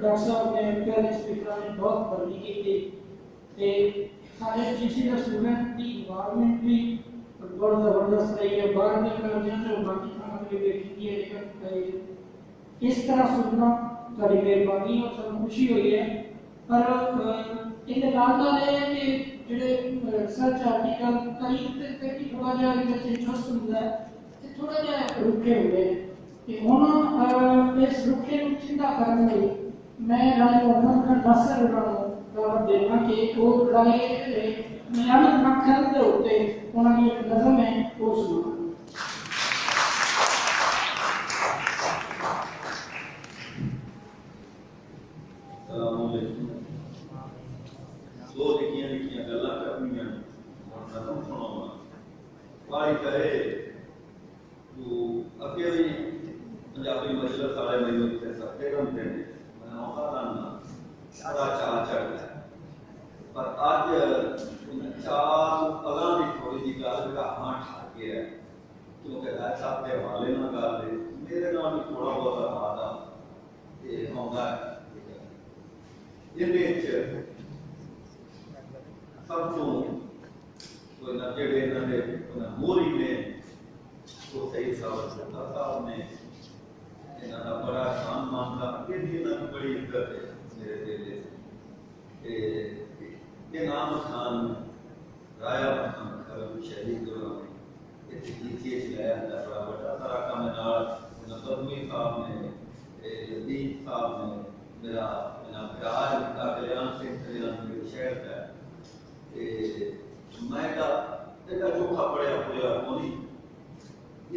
Doctor साहब ने पहले स्पीकर ने बहुत भर्ती की थी ते सारे जीसी का स्टूडेंट की इन्वायरमेंट भी बहुत जबरदस्त रही है। बाहर के कर्मियों से बाकी खाना भी देखी है इस तरह सुनना बड़ी मेहरबानी और सब खुशी हुई है। पर इन नाल है कि ਜਿਹੜੇ ਰਿਸਰਚ ਆਰਟੀਕਲ ਕਈ ਤੇ ਥੋੜਾ ਜਿਹਾ ਵਿੱਚ ਇੰਟਰਸਟ ਹੁੰਦਾ ਹੈ ਤੇ ਥੋੜਾ ਜਿਹਾ ਰੁਕੇ ਹੁੰਦੇ ਨੇ ਤੇ ਹੁਣ ਇਸ ਰੁਕੇ ਨੂੰ ਚਿੰਤਾ ਕਰਨ ਲਈ ਮੈਂ ਰਾਜ ਵਰਮਨ ਦਾ 10 ਉਹਨਾਂ ਨੂੰ ਦਾਅਵਤ ਦੇਣਾ ਕਿ ਉਹ ਜਿਹੜੇ ਨਿਯਮਿਤ ਮਕਸਦ ਦੇ ਉੱਤੇ ਉਹਨਾਂ ਦੀ ਇੱਕ ਨਜ਼ਮ ਹੈ ਉਹ ਸੁਣਾਉਣ। दो लिखियां लिखियां गल्लां करनियां और नज़म सुनावा भाई कहे तो अगे भी पंजाबी मजलिस वाले मैनू इत्थे सत्ते घंटे ने मैं औखा करना बड़ा चाह चढ़दा है पर अज चाह अगां दी थोड़ी जी गल का हां ठा के है क्योंकि राज साहब के हवाले नाल गल है मेरे नाल भी थोड़ा बहुत आदा ते आउंदा है इहदे च सब तो कोई ना जेड़े इन्होंने मोरी ने वो सही साहब ने इन्होंने बड़ा सम्मान का अगे भी इन्होंने बड़ी इज्जत है मेरे दिल के नाम खान राया खान खरम शहीद इतने जीती चलाया बड़ा बड़ा सारा काम नबी साहब ने यदीद साहब ने मेरा प्यार कल्याण सिंह कल्याण मेरे शहर का मैं का चोखा पढ़िया पूरा कोनी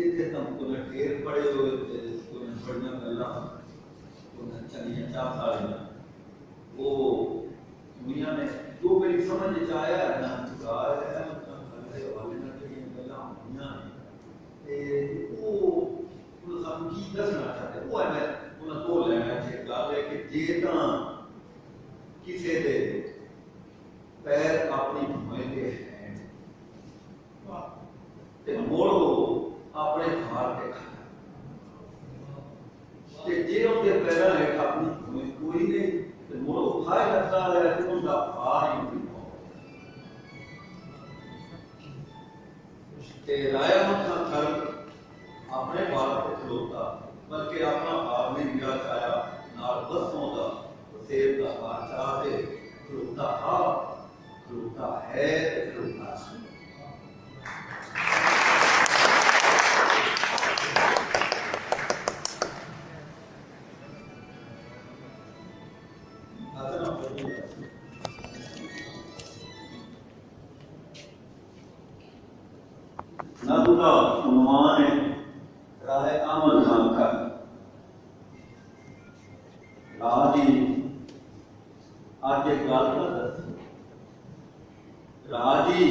इतने तम को ढेर पड़े हुए को बढ़िया गल्ला को चलिए चार साल वो दुनिया ने जो मेरी समझ च आया है ना गाय है हमारे हवाले ना जो गल्ला दुनिया ने वो हम की दसना चाहते वो है मैं उन्हें तो लेना चाहिए गल है कि जे तां किसी दे पैर अपनी भूमि के हैं ते मोड़ो अपने थार पे ते जे उनके पैर हेठ अपनी भूमि कोई नहीं ते मोड़ो फाय लगता है कि उनका भार ही नहीं ते राया मत कर अपने भार पे खलोता बल्कि अपना भार नहीं दिया चाया नाल बसों दा सेब दा भार चाहते खलोता हा खलोता है खलोता नदू का उन्वान है राह अमल खान का राजी आज एक गल का दस राजी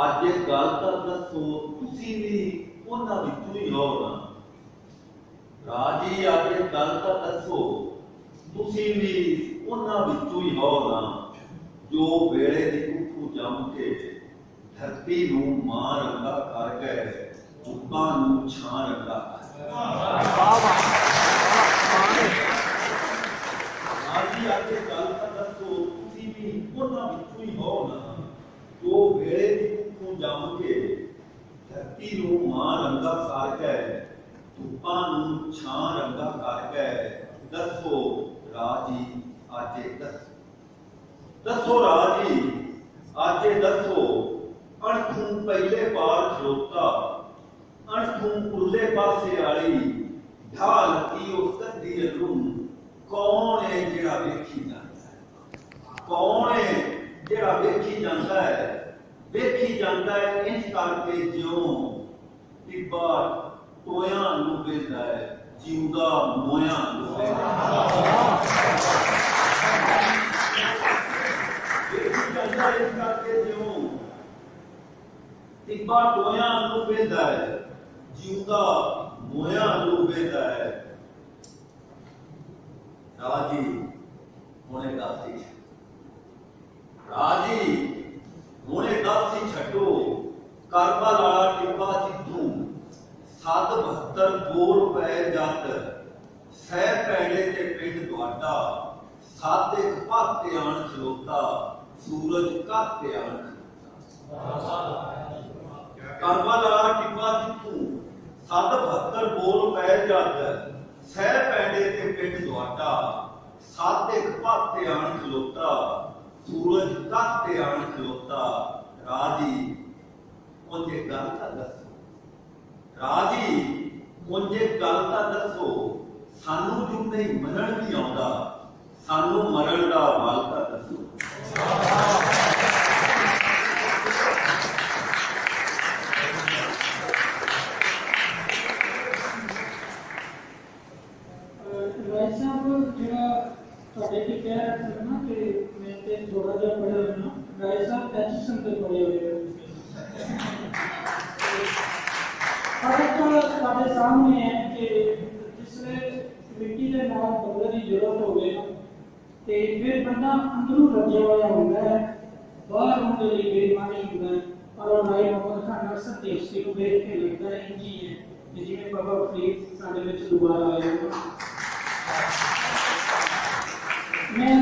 आज एक गल का दसो तुसी भी उन्हां विचों ही हो ना राजी आज एक गल का दसो तुसी भी उन्हां विचों ही हो ना जो वेले दी कुठू जम के धरती नूं मां रंगा कर गए उपां नूं छां रंगा राजी आज एक गल का दसो तुसी भी उन्हां विचों ही हो ना जो वेले दी कुठू जम के धरती नूं मां रंगा कर गए उपां नूं छां रंगा कर गए दसो राजी आजे दसो राजी आजे दसो अणखूं पहले पार खलोता अणखूं उरले पासे आली ढाल की उस कदी अलूं कौन है जेड़ा वेखी जांदा है कौन है जेड़ा वेखी जांदा है इंज करके जिਉਂ टिब्बा टोयां नूं वेंदा है जिउंदा मोयां नूं वेंदा वेखी जांदा इंज करके जिਉਂ टिब्बा टोयां नूं वेंदा है जिउंदा मोयां नूं वेंदा है राजी होने दासी राजी होने दासी छड्डो करबला टिब्बा जिद्धू 772 रुपए जट ਸਹਿ ਪੈਂਡੇ ਤੇ ਪਿੰਡ ਤੁਹਾਡਾ, ਸਾਧੇ ਭਾਤੇ ਆਣ ਖਲੋਤਾ, ਸੂਰਜ ਘਾਤੇ ਆਣ ਖਲੋਤਾ। ਕਰਮਾਲਾ ਟਿੱਬਾ ਜਿੱਤੂ, ਸੱਤ 72 ਬੋਲ ਪੈ ਜੱਜ, ਸਹਿ ਪੈਂਡੇ ਤੇ ਪਿੰਡ ਤੁਹਾਡਾ, ਸਾਧੇ ਭਾਤੇ ਆਣ ਖਲੋਤਾ, ਸੂਰਜ ਘਾਤੇ ਆਣ ਖਲੋਤਾ। ਰਾਜੀ ਉਹਦੇ ਗੱਲ ਤਾਂ ਦੱਸੋ, ਰਾਜੀ ਉਹਦੇ ਗੱਲ ਤਾਂ ਦੱਸੋ, ਸਾਨੂੰ ਜੋ ਨਹੀਂ ਮੰਨਣ ਵੀ ਆਉਂਦਾ, ਸਾਨੂੰ ਮਰਨ ਦਾ ਵੱਲ ਤਾਂ ਦੱਸੋ। ਰਾਏ ਸਾਹਿਬ ਜਿਹੜਾ ਤੁਹਾਡੇ ਕੀ ਕਹਿ ਰਹੇ ਸੀ ਨਾ ਕਿ ਮੈਂ ਤੇ ਥੋੜਾ ਜਿਹਾ ਪੜ੍ਹਿਆ ਹੋਇਆ ਨਾ, ਰਾਏ ਸਾਹਿਬ ਐਚਐਸਐਨ ਤੇ ਪੜ੍ਹੇ ਹੋਏ ਸਾਡੇ ਸਾਹਮਣੇ ਹੈ ਕਿ ਜਿਸਲੇ ਮਿੱਟੀ ਦੇ ਨਾਲ ਬੰਦੇ ਦੀ ਜ਼ਰੂਰਤ ਹੋਵੇ ਤੇ ਫਿਰ ਬੰਦਾ ਅੰਦਰੋਂ ਰੱਜਿਆ ਹੋਇਆ ਹੁੰਦਾ ਹੈ, ਬਾਹਰ ਹੁੰਦੇ ਲਈ ਬੇਈਮਾਨੀ ਹੁੰਦਾ ਹੈ। ਪਰ ਉਹ ਰਾਏ ਮੁਹੰਮਦ ਖਾਨ ਅਕਸਰ ਦੇਸ਼ੀ ਨੂੰ ਵੇਖ ਕੇ ਲੱਗਦਾ ਹੈ ਇੰਜੀ ਹੈ ਕਿ ਜਿਵੇਂ ਬਾਬਾ ਫਰੀਦ ਸਾਡੇ ਵਿੱਚ ਦੁਬਾਰਾ ਆਏ ਹੋ। ਮੈਂ